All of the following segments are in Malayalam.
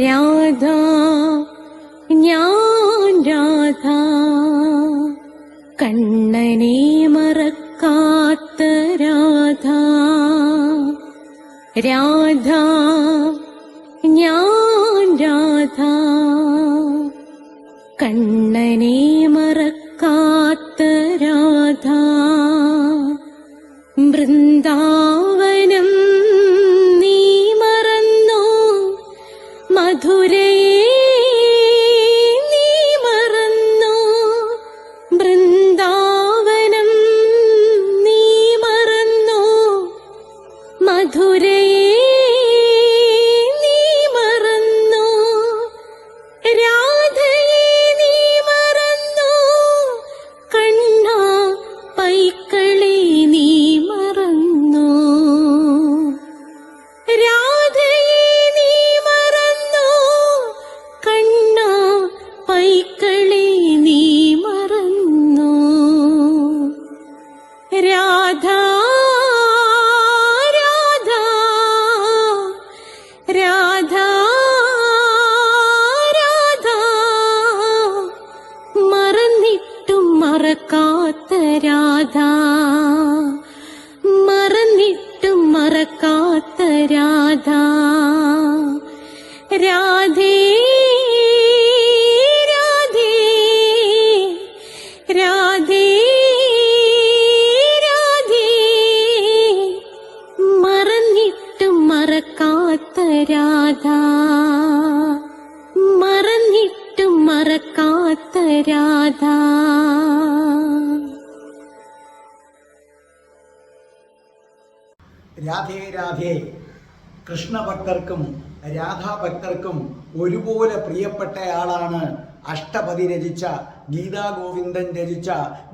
രാധ ഞാൻ രാധ, കണ്ണനെ മറക്കാത്ത രാധ. രാധ ഞാൻ രാധ, കണ്ണനെ മറക്കാത്ത രാധ. വൃന്ദാവനം നീ മറന്നോ, മധുരയെ നീ മറന്നോ. വൃന്ദാവനം നീ മറന്നോ, മധുരയെ നീ മറന്നോ. രാധയെ നീ മറന്നോ, കണ്ണാ പൈക്കളെ നീ മറന്നോ. രാധയെ നീ മറന്നോ, കണ്ണാ പൈക്കളെ നീ മറന്നോ. രാധ രാധ രാധ രാധ, മറന്നിട്ടും മറക്കാത്ത രാധ, മറന്നിട്ടും മറക്കാത്ത രാധ. രാധേ രാധേ രാധേ രാധേ, മറന്നിട്ടും മറക്കാത്ത രാധ, മറന്നിട്ടും മറക്കാത്ത രാധ. രാധേ രാധേ കൃഷ്ണഭക്തർക്കും രാധാഭക്തർക്കും ഒരുപോലെ പ്രിയപ്പെട്ടയാളാണ് അഷ്ടപതി രചിച്ച ഗീതാഗോവിന്ദൻ രചിച്ച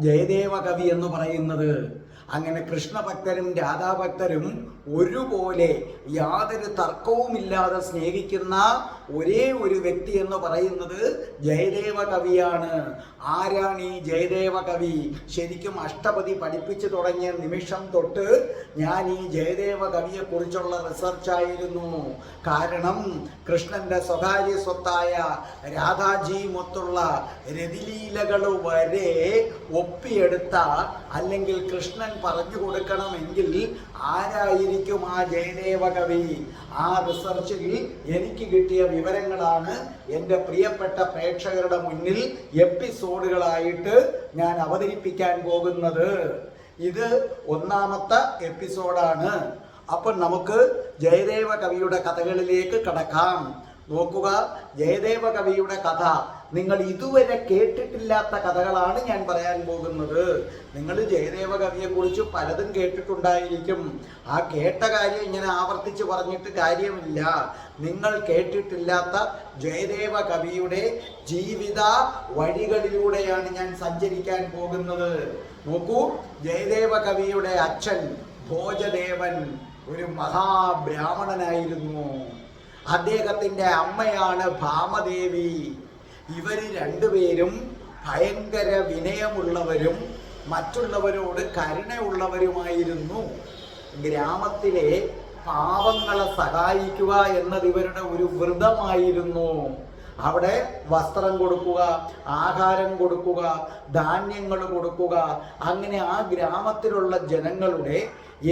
ജയദേവ കവി എന്ന് പറയുന്നത്. അങ്ങനെ കൃഷ്ണഭക്തരും രാധാഭക്തരും ഒരുപോലെ യാതൊരു തർക്കവുമില്ലാതെ സ്നേഹിക്കുന്ന ഒരേ ഒരു വ്യക്തി എന്ന് പറയുന്നത് ജയദേവ കവിയാണ്. ആരാണ് ഈ ജയദേവ കവി? ശരിക്കും അഷ്ടപതി പഠിപ്പിച്ചു തുടങ്ങിയ നിമിഷം തൊട്ട് ഞാൻ ഈ ജയദേവ കവിയെ കുറിച്ചുള്ള റിസർച്ചായിരുന്നു. കാരണം കൃഷ്ണന്റെ സ്വകാര്യ സ്വത്തായ രാധാജി മൊത്തുള്ള രതിലീലകൾ വരെ ഒപ്പിയെടുത്ത, അല്ലെങ്കിൽ കൃഷ്ണൻ പറഞ്ഞു കൊടുക്കണമെങ്കിൽ ആരായിരിക്കും ആ ജയദേവ കവി? ആ റിസർച്ചിൽ എനിക്ക് കിട്ടിയ വിവരങ്ങളാണ് എൻ്റെ പ്രിയപ്പെട്ട പ്രേക്ഷകരുടെ മുന്നിൽ എപ്പിസോഡുകളായിട്ട് ഞാൻ അവതരിപ്പിക്കാൻ പോകുന്നത്. ഇത് ഒന്നാമത്തെ എപ്പിസോഡാണ്. അപ്പോൾ നമുക്ക് ജയദേവ കവിയുടെ കഥകളിലേക്ക് കടക്കാം. നോക്കുക, ജയദേവ കവിയുടെ കഥ നിങ്ങൾ ഇതുവരെ കേട്ടിട്ടില്ലാത്ത കഥകളാണ് ഞാൻ പറയാൻ പോകുന്നത്. നിങ്ങൾ ജയദേവ കവിയെ കുറിച്ച് പലതും കേട്ടിട്ടുണ്ടായിരിക്കും. ആ കേട്ട കാര്യം ഇങ്ങനെ ആവർത്തിച്ച് പറഞ്ഞിട്ട് കാര്യമില്ല. നിങ്ങൾ കേട്ടിട്ടില്ലാത്ത ജയദേവ കവിയുടെ ജീവിത വഴികളിലൂടെയാണ് ഞാൻ സഞ്ചരിക്കാൻ പോകുന്നത്. നോക്കൂ, ജയദേവ കവിയുടെ അച്ഛൻ ഭോജദേവൻ ഒരു മഹാബ്രാഹ്മണനായിരുന്നു. അദ്ദേഹത്തിൻ്റെ അമ്മയാണ് ഭാമദേവി. ഇവര് രണ്ടുപേരും ഭയങ്കര വിനയമുള്ളവരും മറ്റുള്ളവരോട് കരുണയുള്ളവരുമായിരുന്നു. ഗ്രാമത്തിലെ പാവങ്ങളെ സഹായിക്കുക എന്നത് ഇവരുടെ ഒരു വ്രതമായിരുന്നു. അവിടെ വസ്ത്രം കൊടുക്കുക, ആഹാരം കൊടുക്കുക, ധാന്യങ്ങൾ കൊടുക്കുക, അങ്ങനെ ആ ഗ്രാമത്തിലുള്ള ജനങ്ങളുടെ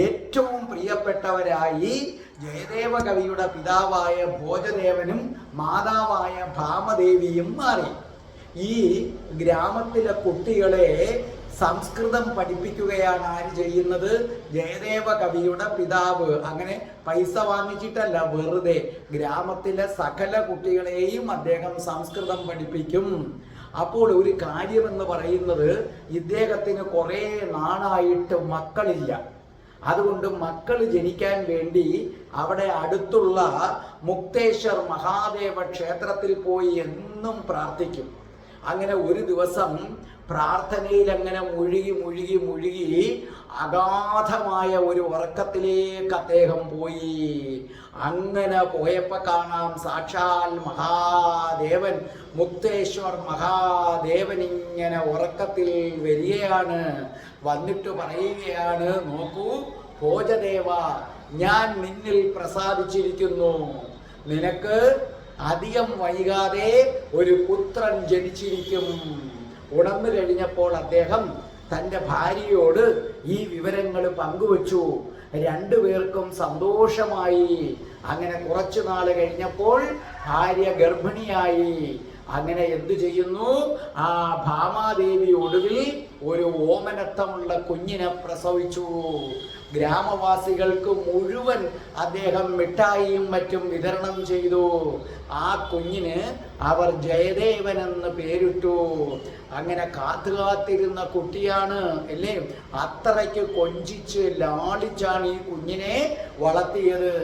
ഏറ്റവും പ്രിയപ്പെട്ടവരായി ജയദേവ കവിയുടെ പിതാവായ ഭോജദേവനും മാതാവായ ഭാമദേവിയും മാറി. ഈ ഗ്രാമത്തിലെ കുട്ടികളെ സംസ്കൃതം പഠിപ്പിക്കുകയാണ് ആര് ചെയ്യുന്നത്? ജയദേവ കവിയുടെ പിതാവ്. അങ്ങനെ പൈസ വാങ്ങിച്ചിട്ടല്ല, വെറുതെ ഗ്രാമത്തിലെ സകല കുട്ടികളെയും അദ്ദേഹം സംസ്കൃതം പഠിപ്പിക്കും. അപ്പോൾ ഒരു കാര്യമെന്ന് പറയുന്നത്, ഇദ്ദേഹത്തിന് കുറേ നാളായിട്ട് മക്കളില്ല. അതുകൊണ്ട് മക്കൾ ജനിക്കാൻ വേണ്ടി അവിടെ അടുത്തുള്ള മുക്തേശ്വർ മഹാദേവ ക്ഷേത്രത്തിൽ പോയി എന്നും പ്രാർത്ഥിക്കും. അങ്ങനെ ഒരു ദിവസം പ്രാർത്ഥനയിൽ അങ്ങനെ മുഴുകി മുഴുകി മുഴുകി അഗാധമായ ഒരു ഉറക്കത്തിലേക്ക് അദ്ദേഹം പോയി. അങ്ങനെ പോയപ്പോൾ കാണാം സാക്ഷാൽ മഹാദേവൻ, മുക്തേശ്വർ മഹാദേവൻ ഇങ്ങനെ ഉറക്കത്തിൽ വരികയാണ്. വന്നിട്ട് പറയുകയാണ്, നോക്കൂ ഭോജദേവ, ഞാൻ നിന്നിൽ പ്രസാദിച്ചിരിക്കുന്നു. നിനക്ക് അധികം വൈകാതെ ഒരു പുത്രൻ ജനിച്ചിരിക്കും. ഉണർന്നു കഴിഞ്ഞപ്പോൾ അദ്ദേഹം തൻ്റെ ഭാര്യയോട് ഈ വിവരങ്ങൾ പങ്കുവച്ചു. രണ്ടുപേർക്കും സന്തോഷമായി. അങ്ങനെ കുറച്ചു നാൾ കഴിഞ്ഞപ്പോൾ ഭാര്യ ഗർഭിണിയായി. അങ്ങനെ എന്തു ചെയ്യുന്നു? ആ ഭാമാദേവി ഒടുവിൽ ഒരു ഓമനത്തമുള്ള കുഞ്ഞിനെ പ്രസവിച്ചു. ഗ്രാമവാസികൾക്ക് മുഴുവൻ അദ്ദേഹം മിഠായിയും മറ്റും വിതരണം ചെയ്തു. ആ കുഞ്ഞിന് അവർ ജയദേവൻ എന്ന് പേരിട്ടു. അങ്ങനെ കാത്തുകാത്തിരുന്ന കുട്ടിയാണ് അല്ലേ? അത്രയ്ക്ക് കൊഞ്ചിച്ച് ലാളിച്ചാണ് ഈ കുഞ്ഞിനെ വളർത്തിയത്.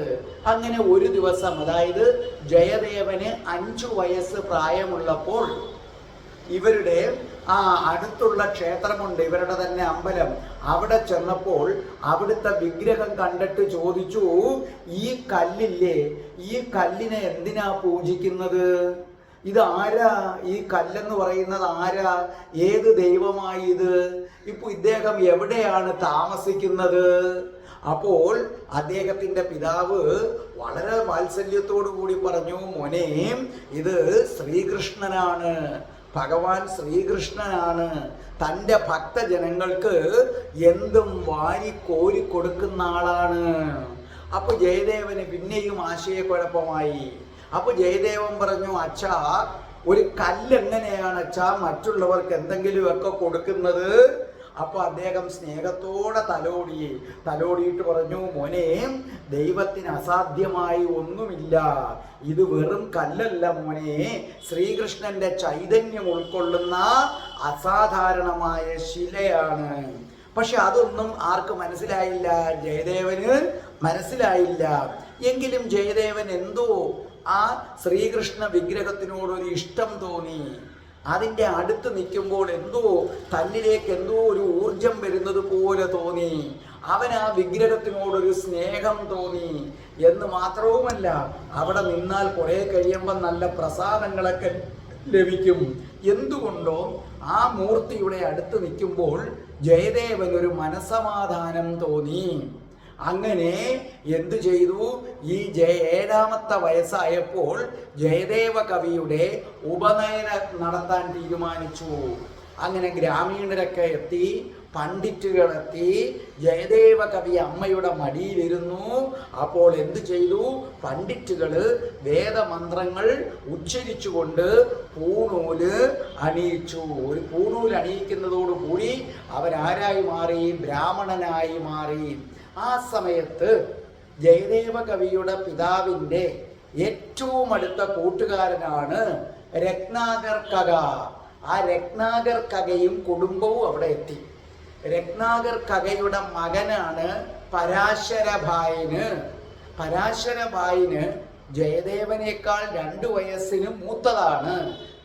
അങ്ങനെ ഒരു ദിവസം, അതായത് ജയദേവന് 5 വയസ്സ് പ്രായമുള്ളപ്പോൾ, ഇവരുടെ അടുത്തുള്ള ക്ഷേത്രമുണ്ട്, ഇവരുടെ തന്നെ അമ്പലം. അവിടെ ചെന്നപ്പോൾ അവിടുത്തെ വിഗ്രഹം കണ്ടിട്ട് ചോദിച്ചു, ഈ കല്ലില്ലേ, ഈ കല്ലിനെ എന്തിനാ പൂജിക്കുന്നത്? ഇത് ആരാ? ഈ കല്ലെന്ന് പറയുന്നത് ആരാ? ഏത് ദൈവമായി ഇത്? ഇപ്പൊ ഇദ്ദേഹം എവിടെയാണ് താമസിക്കുന്നത്? അപ്പോൾ അദ്ദേഹത്തിന്റെ പിതാവ് വളരെ വാത്സല്യത്തോടു കൂടി പറഞ്ഞു, മോനെ, ഇത് ശ്രീകൃഷ്ണനാണ്, ഭഗവാൻ ശ്രീകൃഷ്ണനാണ്. തൻ്റെ ഭക്തജനങ്ങൾക്ക് എന്തും വാരി കോരി കൊടുക്കുന്ന ആളാണ്. അപ്പൊ ജയദേവന് പിന്നെയും ആശയക്കുഴപ്പമായി. അപ്പൊ ജയദേവൻ പറഞ്ഞു, അച്ഛാ, ഒരു കല്ലെങ്ങനെയാണ് അച്ഛാ മറ്റുള്ളവർക്ക് എന്തെങ്കിലുമൊക്കെ കൊടുക്കുന്നത്? അപ്പൊ അദ്ദേഹം സ്നേഹത്തോടെ തലോടിയിട്ട് പറഞ്ഞു, മോനെ, ദൈവത്തിന് അസാധ്യമായി ഒന്നുമില്ല. ഇത് വെറും കല്ലല്ല മോനെ, ശ്രീകൃഷ്ണന്റെ ചൈതന്യം ഉൾക്കൊള്ളുന്ന അസാധാരണമായ ശിലയാണ്. പക്ഷെ അതൊന്നും ആർക്ക് മനസ്സിലായില്ല, ജയദേവന് മനസ്സിലായില്ല. എങ്കിലും ജയദേവൻ എന്തോ ആ ശ്രീകൃഷ്ണ വിഗ്രഹത്തിനോടൊരു ഇഷ്ടം തോന്നി. അതിൻ്റെ അടുത്ത് നിൽക്കുമ്പോൾ എന്തോ തന്നിലേക്ക് എന്തോ ഒരു ഊർജം വരുന്നത് പോലെ തോന്നി. അവൻ ആ വിഗ്രഹത്തിനോടൊരു സ്നേഹം തോന്നി. എന്ന് മാത്രവുമല്ല, അവിടെ നിന്നാൽ കുറെ കഴിയുമ്പോൾ നല്ല പ്രസാദങ്ങളൊക്കെ ലഭിക്കും. എന്തുകൊണ്ടോ ആ മൂർത്തിയുടെ അടുത്ത് നിൽക്കുമ്പോൾ ജയദേവൻ ഒരു മനസമാധാനം തോന്നി. അങ്ങനെ എന്തു ചെയ്തു? ഈ 7ാമത്തെ വയസ്സായപ്പോൾ ജയദേവ കവിയുടെ ഉപനയനം നടത്താൻ തീരുമാനിച്ചു. അങ്ങനെ ഗ്രാമീണരൊക്കെ എത്തി, പണ്ഡിറ്റുകളെത്തി. ജയദേവ കവി അമ്മയുടെ മടിയിലിരുന്നു. അപ്പോൾ എന്തു ചെയ്തു? പണ്ഡിറ്റുകള് വേദമന്ത്രങ്ങൾ ഉച്ചരിച്ചുകൊണ്ട് പൂണൂല് അണിയിച്ചു. ഒരു പൂണൂല് അണിയിക്കുന്നതോടുകൂടി അവരാരായി മാറി? ബ്രാഹ്മണനായി മാറി. ആ സമയത്ത് ജയദേവ കവിയുടെ പിതാവിൻ്റെ ഏറ്റവും അടുത്ത കൂട്ടുകാരനാണ് രത്നാകർ കക. ആ രത്നാകർ കകയും കുടുംബവും അവിടെ എത്തി. രത്നാകർ കകയുടെ മകനാണ് പരാശരഭായന്. പരാശരഭായന് ജയദേവനേക്കാൾ 2 വയസ്സിന് മൂത്തതാണ്.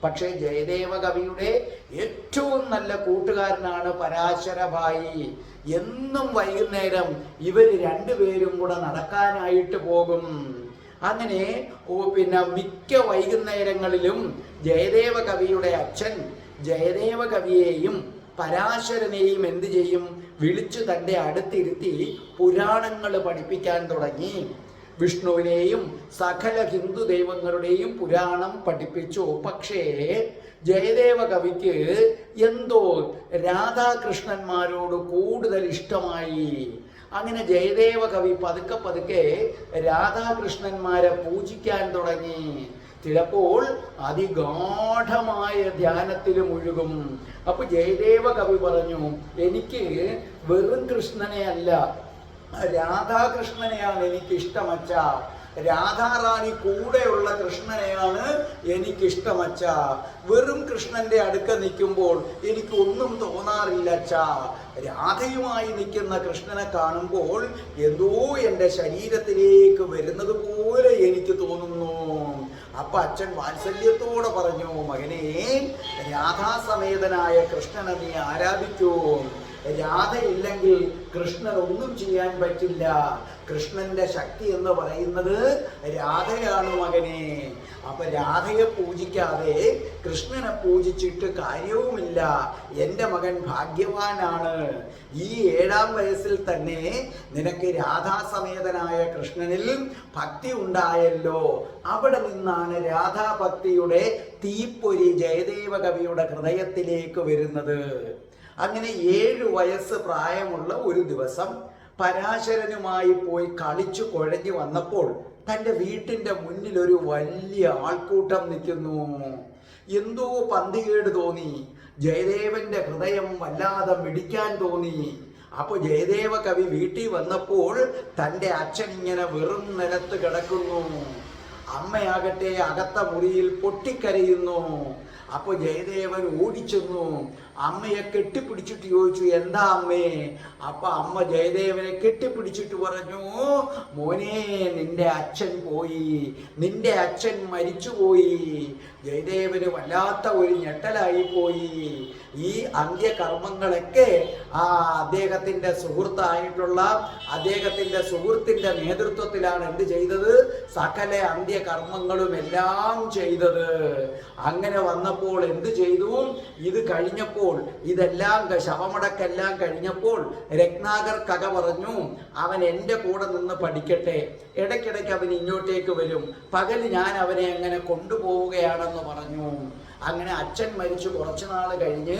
പക്ഷേ ജയദേവ കവിയുടെ ഏറ്റവും നല്ല കൂട്ടുകാരനാണ് പരാശരഭായി. എന്നും വൈകുന്നേരം ഇവർ രണ്ടുപേരും കൂടെ നടക്കാനായിട്ട് പോകും. അങ്ങനെ മിക്ക വൈകുന്നേരങ്ങളിലും ജയദേവ കവിയുടെ അച്ഛൻ ജയദേവ കവിയെയും പരാശരനെയും എന്തു ചെയ്യും? വിളിച്ചു തൻ്റെ അടുത്തിരുത്തി പുരാണങ്ങൾ പഠിപ്പിക്കാൻ തുടങ്ങി. വിഷ്ണുവിനെയും സകല ഹിന്ദു ദൈവങ്ങളുടെയും പുരാണം പഠിപ്പിച്ചു. പക്ഷേ ജയദേവ കവിക്ക് എന്തോ രാധാകൃഷ്ണന്മാരോട് കൂടുതൽ ഇഷ്ടമായി. അങ്ങനെ ജയദേവ കവി പതുക്കെ രാധാകൃഷ്ണന്മാരെ പൂജിക്കാൻ തുടങ്ങി. ചിലപ്പോൾ അതിഗാഠമായ ധ്യാനത്തിൽ മുഴുകും. അപ്പൊ ജയദേവ കവി പറഞ്ഞു, എനിക്ക് വെറും കൃഷ്ണനെ അല്ല, രാധാകൃഷ്ണനെയാണ് എനിക്കിഷ്ടമച്ച. രാധാറാണി കൂടെയുള്ള കൃഷ്ണനെയാണ് എനിക്കിഷ്ടമച്ച. വെറും കൃഷ്ണന്റെ അടുക്ക നിൽക്കുമ്പോൾ എനിക്ക് ഒന്നും തോന്നാറില്ല അച്ഛാ. രാധയുമായി നിൽക്കുന്ന കൃഷ്ണനെ കാണുമ്പോൾ എന്തോ എൻ്റെ ശരീരത്തിലേക്ക് വരുന്നത് പോലെ എനിക്ക് തോന്നുന്നു. അപ്പൊ അച്ഛൻ വാത്സല്യത്തോടെ പറഞ്ഞു, മകനെ, രാധാസമേതനായ കൃഷ്ണനെ നീ ആരാധിക്കൂ. രാധയില്ലെങ്കിൽ കൃഷ്ണൻ ഒന്നും ചെയ്യാൻ പറ്റില്ല. കൃഷ്ണന്റെ ശക്തി എന്ന് പറയുന്നത് രാധയാണ് മകനെ. അപ്പൊ രാധയെ പൂജിക്കാതെ കൃഷ്ണനെ പൂജിച്ചിട്ട് കാര്യവുമില്ല. എൻ്റെ മകൻ ഭാഗ്യവാനാണ്. ഈ 7-ാം വയസ്സിൽ തന്നെ നിനക്ക് രാധാസമേതനായ കൃഷ്ണനിൽ ഭക്തി ഉണ്ടായല്ലോ. അവിടെ നിന്നാണ് രാധാഭക്തിയുടെ തീപ്പൊരി ജയദേവ കവിയുടെ ഹൃദയത്തിലേക്ക് വരുന്നത്. അങ്ങനെ 7 വയസ്സ് പ്രായമുള്ള ഒരു ദിവസം പരാശരനുമായി പോയി കളിച്ചു കുഴഞ്ഞു വന്നപ്പോൾ തൻ്റെ വീട്ടിൻ്റെ മുന്നിൽ ഒരു വലിയ ആൾക്കൂട്ടം നിൽക്കുന്നു. എന്തോ പന്തികേട് തോന്നി. ജയദേവന്റെ ഹൃദയം വല്ലാതെ മിടിക്കാൻ തോന്നി. അപ്പോൾ ജയദേവ കവി വീട്ടിൽ വന്നപ്പോൾ തൻ്റെ അച്ഛൻ ഇങ്ങനെ വെറും നിലത്ത് കിടക്കുന്നു. അമ്മയാകട്ടെ അകത്ത മുറിയിൽ പൊട്ടിക്കരയുന്നു. അപ്പോൾ ജയദേവൻ ഓടിച്ചെന്നു അമ്മയെ കെട്ടിപ്പിടിച്ചിട്ട് ചോദിച്ചു, എന്താ അമ്മേ? അപ്പൊ അമ്മ ജയദേവനെ കെട്ടിപ്പിടിച്ചിട്ട് പറഞ്ഞു, മോനെ, നിന്റെ അച്ഛൻ പോയി, നിന്റെ അച്ഛൻ മരിച്ചുപോയി. ജയദേവന് വല്ലാത്ത ഒരു ഞെട്ടലായി പോയി. ഈ അന്ത്യകർമ്മങ്ങളൊക്കെ അദ്ദേഹത്തിന്റെ സുഹൃത്തായിട്ടുള്ള അദ്ദേഹത്തിന്റെ സുഹൃത്തിന്റെ നേതൃത്വത്തിലാണ് എന്ത് ചെയ്തത്? സകല അന്ത്യകർമ്മങ്ങളും എല്ലാം ചെയ്തത്. അങ്ങനെ വന്നപ്പോൾ എന്ത് ചെയ്തു? ഇത് കഴിഞ്ഞപ്പോൾ ഇതെല്ലാം ശവമടക്കെല്ലാം കഴിഞ്ഞപ്പോൾ രത്നാകർ കഥ പറഞ്ഞു, അവൻ എൻ്റെ കൂടെ നിന്ന് പഠിക്കട്ടെ, ഇടയ്ക്കിടയ്ക്ക് അവൻ ഇങ്ങോട്ടേക്ക് വരും, പകല് ഞാൻ അവനെ അങ്ങനെ കൊണ്ടുപോവുകയാണെന്ന് പറഞ്ഞു. അങ്ങനെ അച്ഛൻ മരിച്ചു കുറച്ചു നാൾ കഴിഞ്ഞ്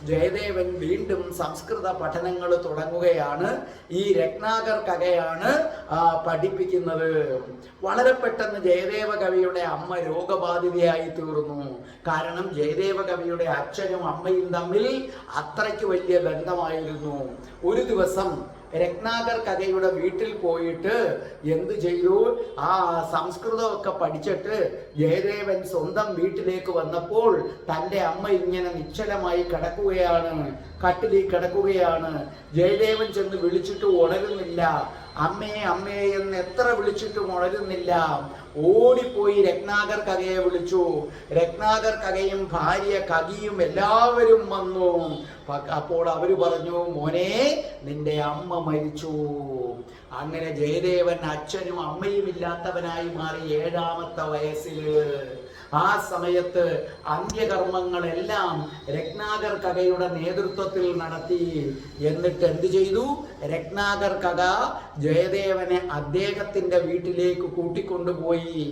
ജയദേവൻ വീണ്ടും സംസ്കൃത പഠനങ്ങൾ തുടങ്ങുകയാണ്. ഈ രത്നാകർ കഥയാണ് പഠിപ്പിക്കുന്നത്. വളരെ പെട്ടെന്ന് ജയദേവ കവിയുടെ അമ്മ രോഗബാധിതയായി തീർന്നു. കാരണം ജയദേവ കവിയുടെ അച്ഛനും അമ്മയും തമ്മിൽ അത്രയ്ക്ക് വലിയ ബന്ധമായിരുന്നു. ഒരു ദിവസം രത്നാകർ കഥയുടെ വീട്ടിൽ പോയിട്ട് എന്ത് ചെയ്തു? സംസ്കൃതമൊക്കെ പഠിച്ചിട്ട് ജയദേവൻ സ്വന്തം വീട്ടിലേക്ക് വന്നപ്പോൾ തൻ്റെ അമ്മ ഇങ്ങനെ നിശ്ചലമായി കിടക്കുകയാണ്, കട്ടിലിൽ കിടക്കുകയാണ്. ജയദേവൻ ചെന്ന് വിളിച്ചിട്ട് ഉണരുന്നില്ല. അമ്മേ അമ്മേ എന്ന് എത്ര വിളിച്ചിട്ടും ഉണരുന്നില്ല. ഓടിപ്പോയി രത്നാകർ കഥയെ വിളിച്ചു. രത്നാകർ കഥയും ഭാര്യ കകിയും എല്ലാവരും വന്നു. അപ്പോൾ അവര് പറഞ്ഞു, മോനെ, നിന്റെ അമ്മ മരിച്ചു. അങ്ങനെ ജയദേവൻ അച്ഛനും അമ്മയും ഇല്ലാത്തവനായി മാറി 7-ാമത്തെ വയസ്സിൽ. ആ സമയത്ത് അന്ത്യകർമ്മങ്ങളെല്ലാം രത്നാകർ കഥയുടെ നേതൃത്വത്തിൽ നടത്തി. എന്നിട്ട് എന്ത് ചെയ്തു? രത്നാകർ കഥ ജയദേവനെ അദ്ദേഹത്തിന്റെ വീട്ടിലേക്ക് കൂട്ടിക്കൊണ്ടുപോയി.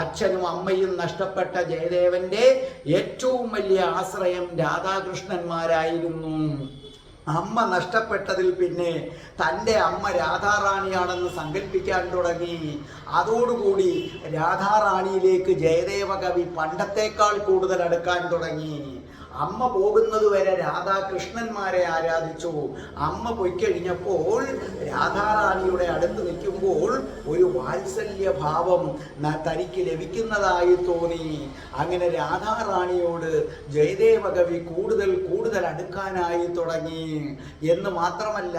അച്ഛനും അമ്മയും നഷ്ടപ്പെട്ട ജയദേവന്റെ ഏറ്റവും വലിയ ആശ്രയം രാധാകൃഷ്ണന്മാരായിരുന്നു. അമ്മ നഷ്ടപ്പെട്ടതിൽ പിന്നെ തൻ്റെ അമ്മ രാധാറാണിയാണെന്ന് സങ്കല്പിക്കാൻ തുടങ്ങി. അതോടുകൂടി രാധാറാണിയിലേക്ക് ജയദേവ കവി പണ്ടത്തേക്കാൾ കൂടുതൽ അടുക്കാൻ തുടങ്ങി. അമ്മ പോകുന്നത് വരെ രാധാകൃഷ്ണന്മാരെ ആരാധിച്ചു. അമ്മ പൊയ്ക്കഴിഞ്ഞപ്പോൾ രാധാറാണിയുടെ അടുത്ത് നിൽക്കുമ്പോൾ ഒരു വാത്സല്യഭാവം തനിക്ക് ലഭിക്കുന്നതായി തോന്നി. അങ്ങനെ രാധാറാണിയോട് ജയദേവ കവി കൂടുതൽ അടുക്കാനായി തുടങ്ങി. എന്ന് മാത്രമല്ല,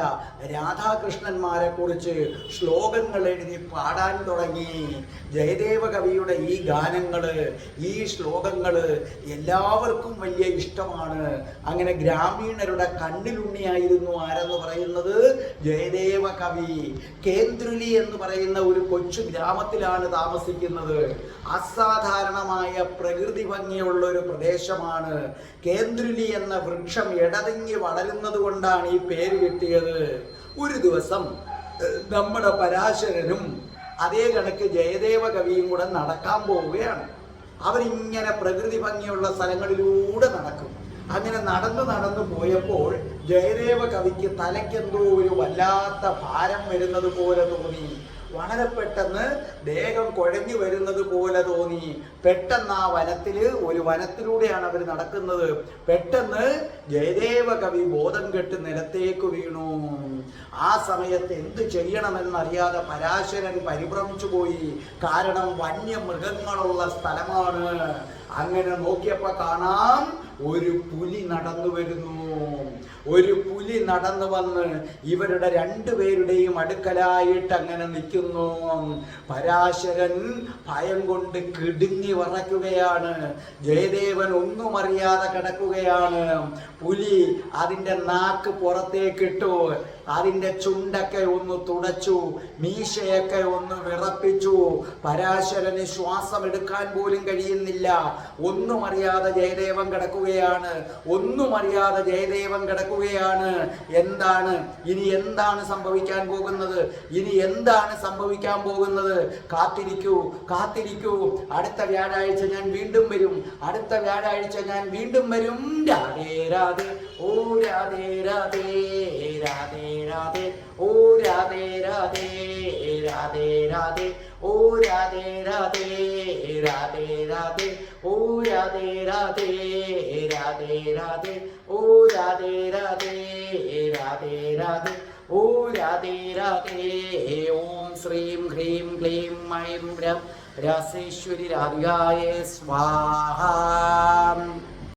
രാധാകൃഷ്ണന്മാരെ കുറിച്ച് ശ്ലോകങ്ങൾ എഴുതി പാടാൻ തുടങ്ങി. ജയദേവ കവിയുടെ ഈ ഗാനങ്ങള്, ഈ ശ്ലോകങ്ങള് എല്ലാവർക്കും വലിയ ഇഷ്ടമാണ്. അങ്ങനെ ഗ്രാമീണരുടെ കണ്ണിലുണ്ണിയായിരുന്നു ആരെന്ന് പറയുന്നത്? ജയദേവ കവി. കേന്ദ്രുലി എന്ന് പറയുന്ന ഒരു കൊച്ചു ഗ്രാമത്തിലാണ് താമസിക്കുന്നത്. അസാധാരണമായ പ്രകൃതി ഭംഗിയുള്ള ഒരു പ്രദേശമാണ്. കേന്ദ്രുലി എന്ന വൃക്ഷം ഇടതിങ്ങി വളരുന്നത് കൊണ്ടാണ് ഈ പേര് കിട്ടിയത്. ഒരു ദിവസം നമ്മുടെ പരാശരനും അതേ കണക്ക് ജയദേവ കവിയും കൂടെ നടക്കാൻ പോവുകയാണ്. അവരിങ്ങനെ പ്രകൃതി ഭംഗിയുള്ള സ്ഥലങ്ങളിലൂടെ നടക്കും. അങ്ങനെ നടന്നു പോയപ്പോൾ ജയദേവ കവിക്ക് തലയ്ക്കെന്തോ ഒരു വല്ലാത്ത ഭാരം വരുന്നത് പോലെ തോന്നി. വളരെ പെട്ടെന്ന് ദേഹം കുഴഞ്ഞു വരുന്നത് പോലെ തോന്നി. പെട്ടെന്ന് ആ ഒരു വനത്തിലൂടെയാണ് അവർ നടക്കുന്നത്. പെട്ടെന്ന് ജയദേവ കവി ബോധം കെട്ട് നിലത്തേക്ക് വീണു. ആ സമയത്ത് എന്ത് ചെയ്യണമെന്നറിയാതെ പരാശരൻ പരിഭ്രമിച്ചു പോയി. കാരണം വന്യമൃഗങ്ങളുള്ള സ്ഥലമാണ്. അങ്ങനെ നോക്കിയപ്പോൾ കാണാം ഒരു പുലി നടന്നു വരുന്നു. ഒരു പുലി നടന്നു വന്ന് ഇവരുടെ രണ്ടുപേരുടെയും അടുക്കലായിട്ട് അങ്ങനെ നിൽക്കുന്നു. പരാശരൻ ഭയം കൊണ്ട് കിടുങ്ങി വിറയ്ക്കുകയാണ്. ജയദേവൻ ഒന്നും അറിയാതെ കിടക്കുകയാണ്. പുലി അതിൻ്റെ നാക്ക് പുറത്തേക്കിട്ടു, അതിൻ്റെ ചുണ്ടൊക്കെ ഒന്ന് തുടച്ചു, മീശയൊക്കെ ഒന്ന് വിറപ്പിച്ചു. പരാശരന് ശ്വാസം എടുക്കാൻ പോലും കഴിയുന്നില്ല. ഒന്നും അറിയാതെ ജയദേവൻ കിടക്കുകയാണ്. ഒന്നും അറിയാതെ ജയദേവൻ കിടക്കുകയാണ്. എന്താണ് ഇനി എന്താണ് സംഭവിക്കാൻ പോകുന്നത്? ഇനി എന്താണ് സംഭവിക്കാൻ പോകുന്നത്? കാത്തിരിക്കൂ, കാത്തിരിക്കൂ. അടുത്ത വ്യാഴാഴ്ച ഞാൻ വീണ്ടും വരും. അടുത്ത വ്യാഴാഴ്ച ഞാൻ വീണ്ടും വരും. രാധേ രാധേ, ഓ രാധേ രാധേ, രാധേ രാധേ, ഓ രാധേ രാധേ, രാധേ രാധേ, ഓ രാധേ രാധേ, രാധേ രാധേ, ഓ രാധേ രാധേ, രാധേ രാധേ, ഓ രാധേ രാധേ, രാധേ രാധേ, ഓ രാധേ രാധേ. ഓം ശ്രീം ഹ്രീം ക്ലീം ഐം രം രാസേശ്വരി രാധികായേ സ്വാഹ.